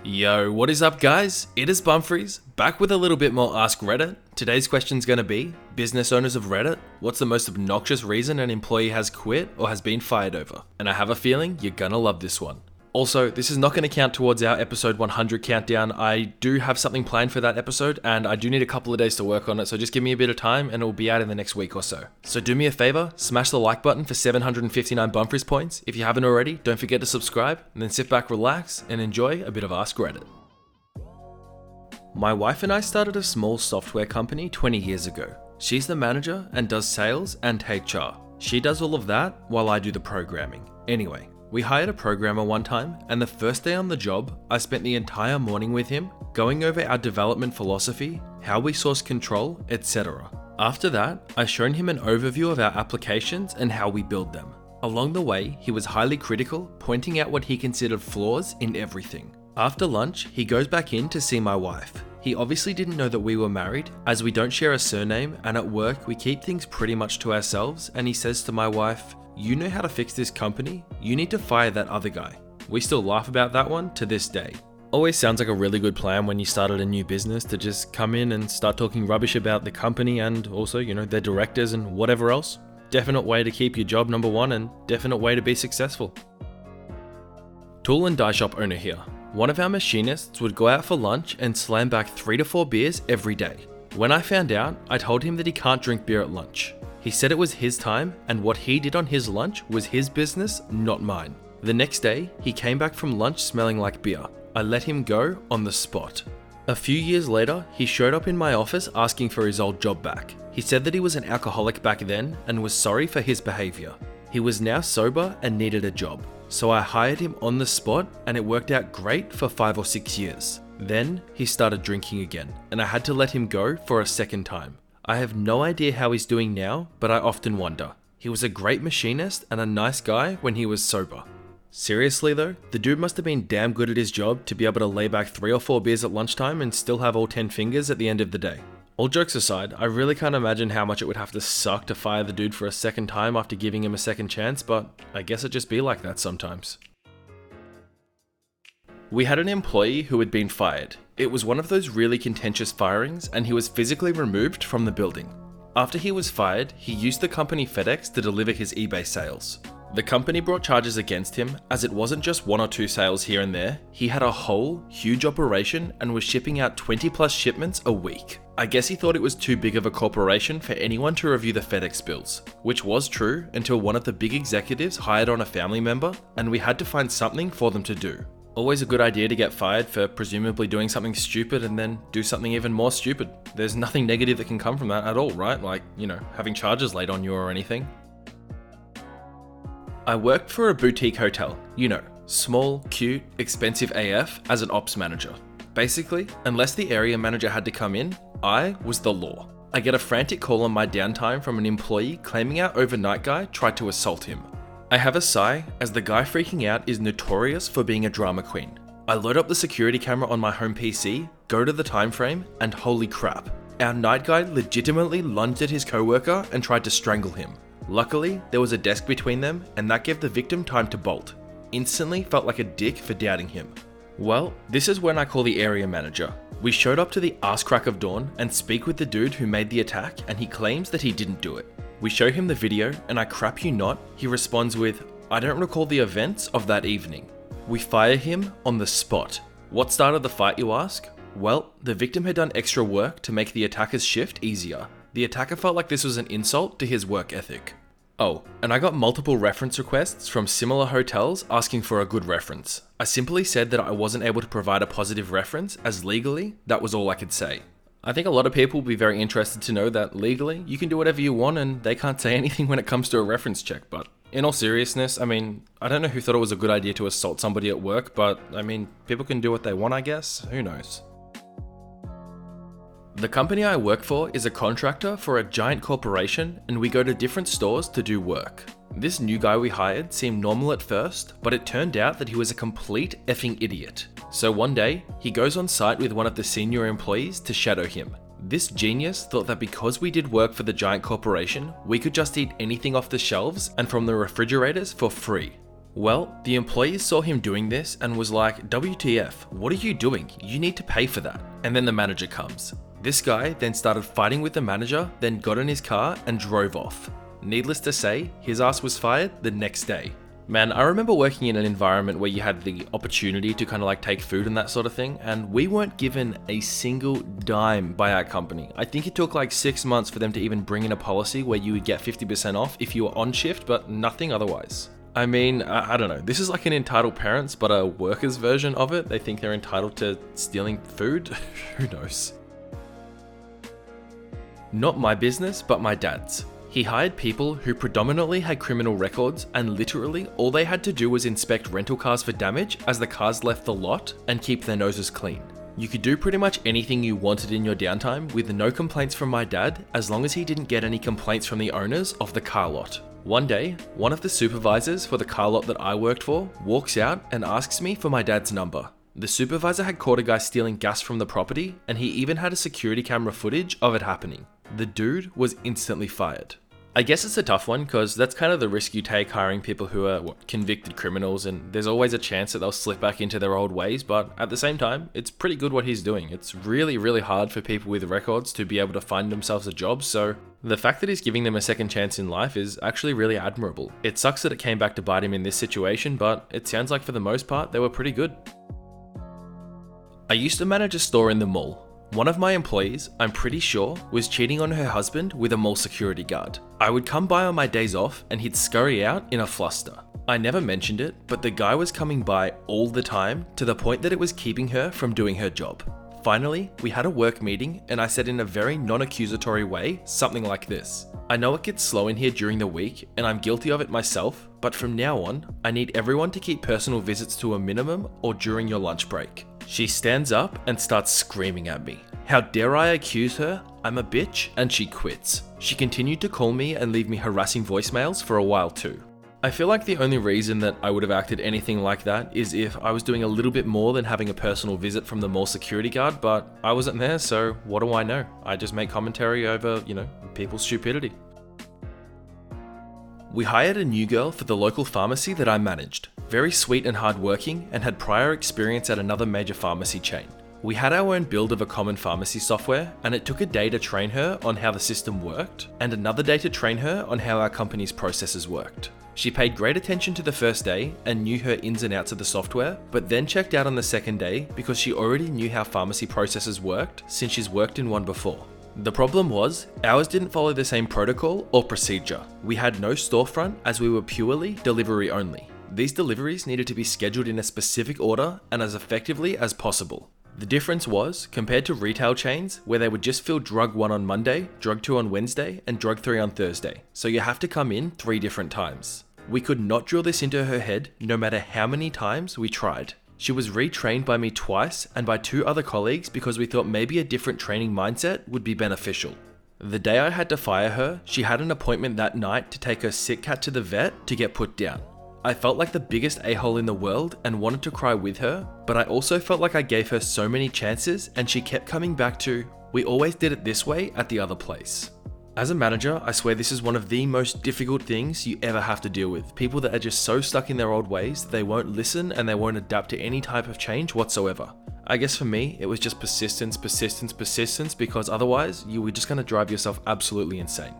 Yo, what is up guys? It is Bumfries, back with a little bit more Ask Reddit. Today's question's gonna be, business owners of Reddit, what's the most obnoxious reason an employee has quit or has been fired over? And I have a feeling you're gonna love this one. Also, this is not going to count towards our episode 100 countdown. I do have something planned for that episode and I do need a couple of days to work on it, so just give me a bit of time and it will be out in the next week or so. So do me a favor, smash the like button for 759 Bumfries points. If you haven't already, don't forget to subscribe and then sit back, relax and enjoy a bit of Ask Reddit. My wife and I started a small software company 20 years ago. She's the manager and does sales and HR. She does all of that while I do the programming. Anyway, we hired a programmer one time, and the first day on the job, I spent the entire morning with him, going over our development philosophy, how we source control, etc. After that, I shown him an overview of our applications and how we build them. Along the way, he was highly critical, pointing out what he considered flaws in everything. After lunch, he goes back in to see my wife. He obviously didn't know that we were married, as we don't share a surname, and at work we keep things pretty much to ourselves, and he says to my wife, "You know how to fix this company, you need to fire that other guy." We still laugh about that one to this day. Always sounds like a really good plan when you started a new business to just come in and start talking rubbish about the company and also, their directors and whatever else. Definite way to keep your job number one and definite way to be successful. Tool and die shop owner here. One of our machinists would go out for lunch and slam back 3 to 4 beers every day. When I found out, I told him that he can't drink beer at lunch. He said it was his time, and what he did on his lunch was his business, not mine. The next day, he came back from lunch smelling like beer. I let him go on the spot. A few years later, he showed up in my office asking for his old job back. He said that he was an alcoholic back then and was sorry for his behavior. He was now sober and needed a job. So I hired him on the spot and it worked out great for 5 or 6 years. Then he started drinking again and I had to let him go for a second time. I have no idea how he's doing now, but I often wonder. He was a great machinist and a nice guy when he was sober. Seriously though, the dude must have been damn good at his job to be able to lay back 3 or 4 beers at lunchtime and still have all 10 fingers at the end of the day. All jokes aside, I really can't imagine how much it would have to suck to fire the dude for a second time after giving him a second chance, but I guess it just be like that sometimes. We had an employee who had been fired. It was one of those really contentious firings and he was physically removed from the building. After he was fired, he used the company FedEx to deliver his eBay sales. The company brought charges against him as it wasn't just 1 or 2 sales here and there, he had a whole, huge operation and was shipping out 20 plus shipments a week. I guess he thought it was too big of a corporation for anyone to review the FedEx bills, which was true until one of the big executives hired on a family member and we had to find something for them to do. Always a good idea to get fired for presumably doing something stupid and then do something even more stupid. There's nothing negative that can come from that at all, right? Like, having charges laid on you or anything. I worked for a boutique hotel, small, cute, expensive AF as an ops manager. Basically, unless the area manager had to come in, I was the law. I get a frantic call on my downtime from an employee claiming our overnight guy tried to assault him. I have a sigh, as the guy freaking out is notorious for being a drama queen. I load up the security camera on my home PC, go to the time frame, and holy crap. Our night guy legitimately lunged at his coworker and tried to strangle him. Luckily, there was a desk between them, and that gave the victim time to bolt. Instantly felt like a dick for doubting him. Well, this is when I call the area manager. We showed up to the ass crack of dawn and speak with the dude who made the attack, and he claims that he didn't do it. We show him the video and I crap you not, he responds with, "I don't recall the events of that evening." We fire him on the spot. What started the fight, you ask? Well, the victim had done extra work to make the attacker's shift easier. The attacker felt like this was an insult to his work ethic. Oh, and I got multiple reference requests from similar hotels asking for a good reference. I simply said that I wasn't able to provide a positive reference as legally, that was all I could say. I think a lot of people will be very interested to know that legally, you can do whatever you want and they can't say anything when it comes to a reference check, but in all seriousness, I don't know who thought it was a good idea to assault somebody at work, but people can do what they want, I guess, who knows. The company I work for is a contractor for a giant corporation and we go to different stores to do work. This new guy we hired seemed normal at first, but it turned out that he was a complete effing idiot. So one day, he goes on site with one of the senior employees to shadow him. This genius thought that because we did work for the giant corporation, we could just eat anything off the shelves and from the refrigerators for free. Well, the employees saw him doing this and was like, WTF, what are you doing? You need to pay for that. And then the manager comes. This guy then started fighting with the manager, then got in his car and drove off. Needless to say, his ass was fired the next day. Man, I remember working in an environment where you had the opportunity to kind of like take food and that sort of thing, and we weren't given a single dime by our company. I think it took like 6 months for them to even bring in a policy where you would get 50% off if you were on shift, but nothing otherwise. I mean, I don't know. This is like an entitled parents, but a workers version of it. They think they're entitled to stealing food. Who knows? Not my business, but my dad's. He hired people who predominantly had criminal records, and literally all they had to do was inspect rental cars for damage as the cars left the lot and keep their noses clean. You could do pretty much anything you wanted in your downtime with no complaints from my dad, as long as he didn't get any complaints from the owners of the car lot. One day, one of the supervisors for the car lot that I worked for walks out and asks me for my dad's number. The supervisor had caught a guy stealing gas from the property, and he even had a security camera footage of it happening. The dude was instantly fired. I guess it's a tough one because that's kind of the risk you take hiring people who are convicted criminals, and there's always a chance that they'll slip back into their old ways, but at the same time, it's pretty good what he's doing. It's really, really hard for people with records to be able to find themselves a job, so the fact that he's giving them a second chance in life is actually really admirable. It sucks that it came back to bite him in this situation, but it sounds like for the most part, they were pretty good. I used to manage a store in the mall. One of my employees, I'm pretty sure, was cheating on her husband with a mall security guard. I would come by on my days off and he'd scurry out in a fluster. I never mentioned it, but the guy was coming by all the time to the point that it was keeping her from doing her job. Finally, we had a work meeting and I said in a very non-accusatory way something like this. I know it gets slow in here during the week and I'm guilty of it myself, but from now on, I need everyone to keep personal visits to a minimum or during your lunch break. She stands up and starts screaming at me. How dare I accuse her? I'm a bitch, and she quits. She continued to call me and leave me harassing voicemails for a while too. I feel like the only reason that I would have acted anything like that is if I was doing a little bit more than having a personal visit from the mall security guard, but I wasn't there, so what do I know? I just make commentary over, people's stupidity. We hired a new girl for the local pharmacy that I managed. Very sweet and hardworking, and had prior experience at another major pharmacy chain. We had our own build of a common pharmacy software, and it took a day to train her on how the system worked, and another day to train her on how our company's processes worked. She paid great attention to the first day and knew her ins and outs of the software, but then checked out on the second day because she already knew how pharmacy processes worked since she's worked in one before. The problem was, ours didn't follow the same protocol or procedure. We had no storefront as we were purely delivery only. These deliveries needed to be scheduled in a specific order and as effectively as possible. The difference was, compared to retail chains, where they would just fill drug 1 on Monday, drug 2 on Wednesday, and drug 3 on Thursday, so you have to come in 3 different times. We could not drill this into her head, no matter how many times we tried. She was retrained by me twice and by 2 other colleagues because we thought maybe a different training mindset would be beneficial. The day I had to fire her, she had an appointment that night to take her sick cat to the vet to get put down. I felt like the biggest a-hole in the world and wanted to cry with her, but I also felt like I gave her so many chances and she kept coming back to, we always did it this way at the other place. As a manager, I swear this is one of the most difficult things you ever have to deal with. People that are just so stuck in their old ways that they won't listen and they won't adapt to any type of change whatsoever. I guess for me, it was just persistence, because otherwise you were just going to drive yourself absolutely insane.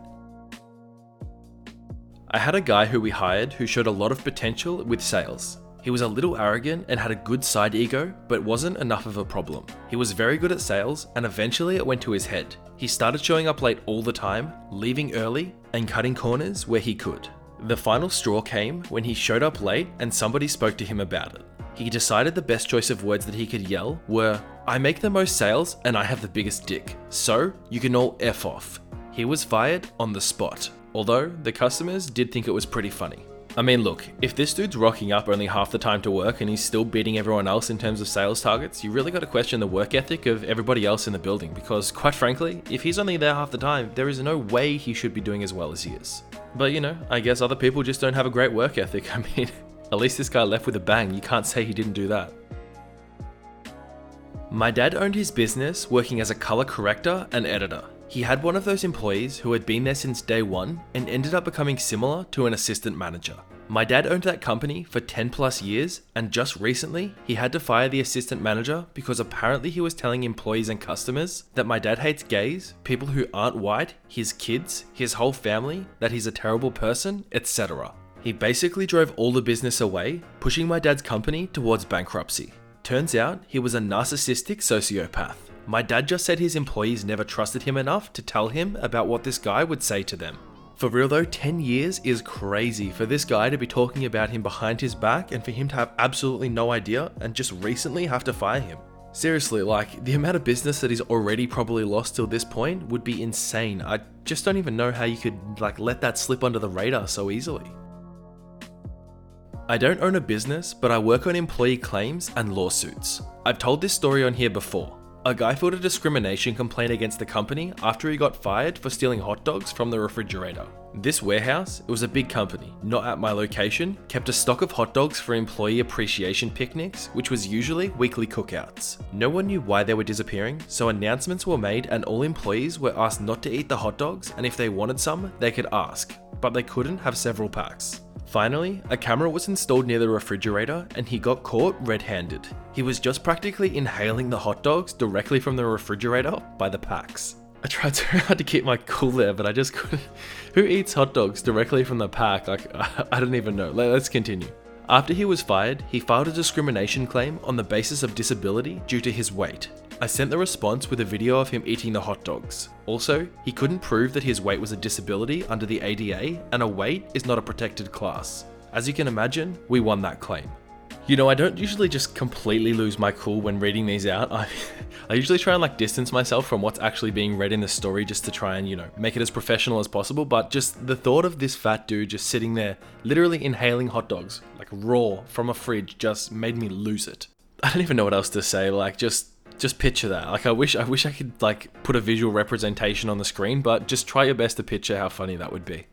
I had a guy who we hired who showed a lot of potential with sales. He was a little arrogant and had a good side ego, but wasn't enough of a problem. He was very good at sales, and eventually it went to his head. He started showing up late all the time, leaving early, and cutting corners where he could. The final straw came when he showed up late and somebody spoke to him about it. He decided the best choice of words that he could yell were, "I make the most sales and I have the biggest dick, so you can all F off." He was fired on the spot. Although, the customers did think it was pretty funny. I mean, look, if this dude's rocking up only half the time to work and he's still beating everyone else in terms of sales targets, you really got to question the work ethic of everybody else in the building because, quite frankly, if he's only there half the time, there is no way he should be doing as well as he is. But I guess other people just don't have a great work ethic. I mean, at least this guy left with a bang, you can't say he didn't do that. My dad owned his business working as a color corrector and editor. He had one of those employees who had been there since day one and ended up becoming similar to an assistant manager. My dad owned that company for 10 plus years, and just recently, he had to fire the assistant manager because apparently he was telling employees and customers that my dad hates gays, people who aren't white, his kids, his whole family, that he's a terrible person, etc. He basically drove all the business away, pushing my dad's company towards bankruptcy. Turns out, he was a narcissistic sociopath. My dad just said his employees never trusted him enough to tell him about what this guy would say to them. For real though, 10 years is crazy for this guy to be talking about him behind his back and for him to have absolutely no idea and just recently have to fire him. Seriously, like, the amount of business that he's already probably lost till this point would be insane. I just don't even know how you could, like, let that slip under the radar so easily. I don't own a business, but I work on employee claims and lawsuits. I've told this story on here before. A guy filed a discrimination complaint against the company after he got fired for stealing hot dogs from the refrigerator. This warehouse, it was a big company, not at my location, kept a stock of hot dogs for employee appreciation picnics, which was usually weekly cookouts. No one knew why they were disappearing, so announcements were made and all employees were asked not to eat the hot dogs, and if they wanted some, they could ask, but they couldn't have several packs. Finally, a camera was installed near the refrigerator and he got caught red-handed. He was just practically inhaling the hot dogs directly from the refrigerator by the packs. I tried so hard to keep my cool there, but I just couldn't. Who eats hot dogs directly from the pack? Like, I don't even know. Let's continue. After he was fired, he filed a discrimination claim on the basis of disability due to his weight. I sent the response with a video of him eating the hot dogs. Also, he couldn't prove that his weight was a disability under the ADA, and a weight is not a protected class. As you can imagine, we won that claim. You know, I don't usually just completely lose my cool when reading these out. I usually try and like distance myself from what's actually being read in the story just to try and, you know, make it as professional as possible. But just the thought of this fat dude just sitting there, literally inhaling hot dogs, like raw from a fridge, just made me lose it. I don't even know what else to say. Like, just picture that. Like, I wish I could like put a visual representation on the screen, but just try your best to picture how funny that would be.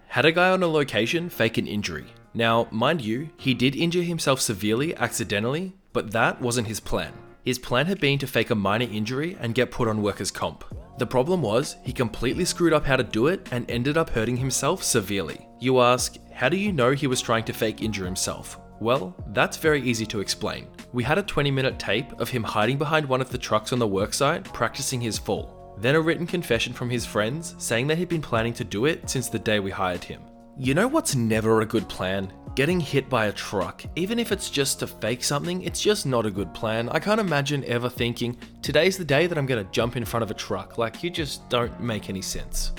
Had a guy on a location fake an injury. Now, mind you, he did injure himself severely accidentally, but that wasn't his plan. His plan had been to fake a minor injury and get put on workers' comp. The problem was, he completely screwed up how to do it and ended up hurting himself severely. You ask, how do you know he was trying to fake injure himself? Well, that's very easy to explain. We had a 20-minute tape of him hiding behind one of the trucks on the worksite practicing his fall. Then a written confession from his friends saying that he'd been planning to do it since the day we hired him. You know what's never a good plan? Getting hit by a truck. Even if it's just to fake something, it's just not a good plan. I can't imagine ever thinking, today's the day that I'm gonna jump in front of a truck. Like, you just don't make any sense.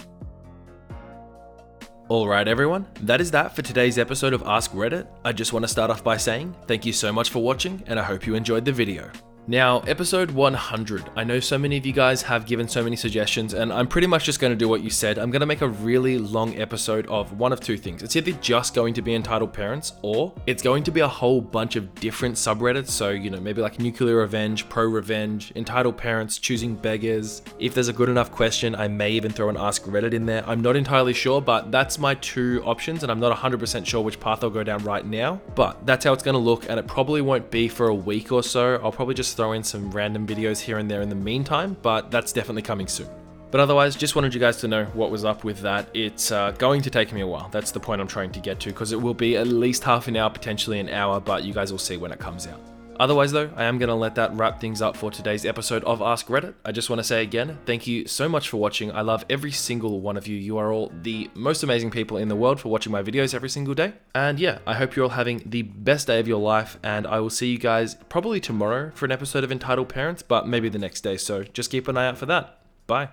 Alright everyone, that is that for today's episode of Ask Reddit. I just want to start off by saying thank you so much for watching and I hope you enjoyed the video. Now, episode 100. I know so many of you guys have given so many suggestions and I'm pretty much just going to do what you said. I'm going to make a really long episode of one of two things. It's either just going to be entitled parents or it's going to be a whole bunch of different subreddits. So, you know, maybe like nuclear revenge, pro revenge, entitled parents, choosing beggars. If there's a good enough question, I may even throw an Ask Reddit in there. I'm not entirely sure, but that's my two options and I'm not 100% sure which path I'll go down right now. But that's how it's going to look and it probably won't be for a week or so. I'll probably just throw in some random videos here and there in the meantime, but that's definitely coming soon. But otherwise, just wanted you guys to know what was up with that. It's going to take me a while. That's the point I'm trying to get to, because it will be at least half an hour, potentially an hour, but you guys will see when it comes out. Otherwise though, I am going to let that wrap things up for today's episode of Ask Reddit. I just want to say again, thank you so much for watching. I love every single one of you. You are all the most amazing people in the world for watching my videos every single day. And yeah, I hope you're all having the best day of your life, and I will see you guys probably tomorrow for an episode of Entitled Parents, but maybe the next day, so just keep an eye out for that. Bye.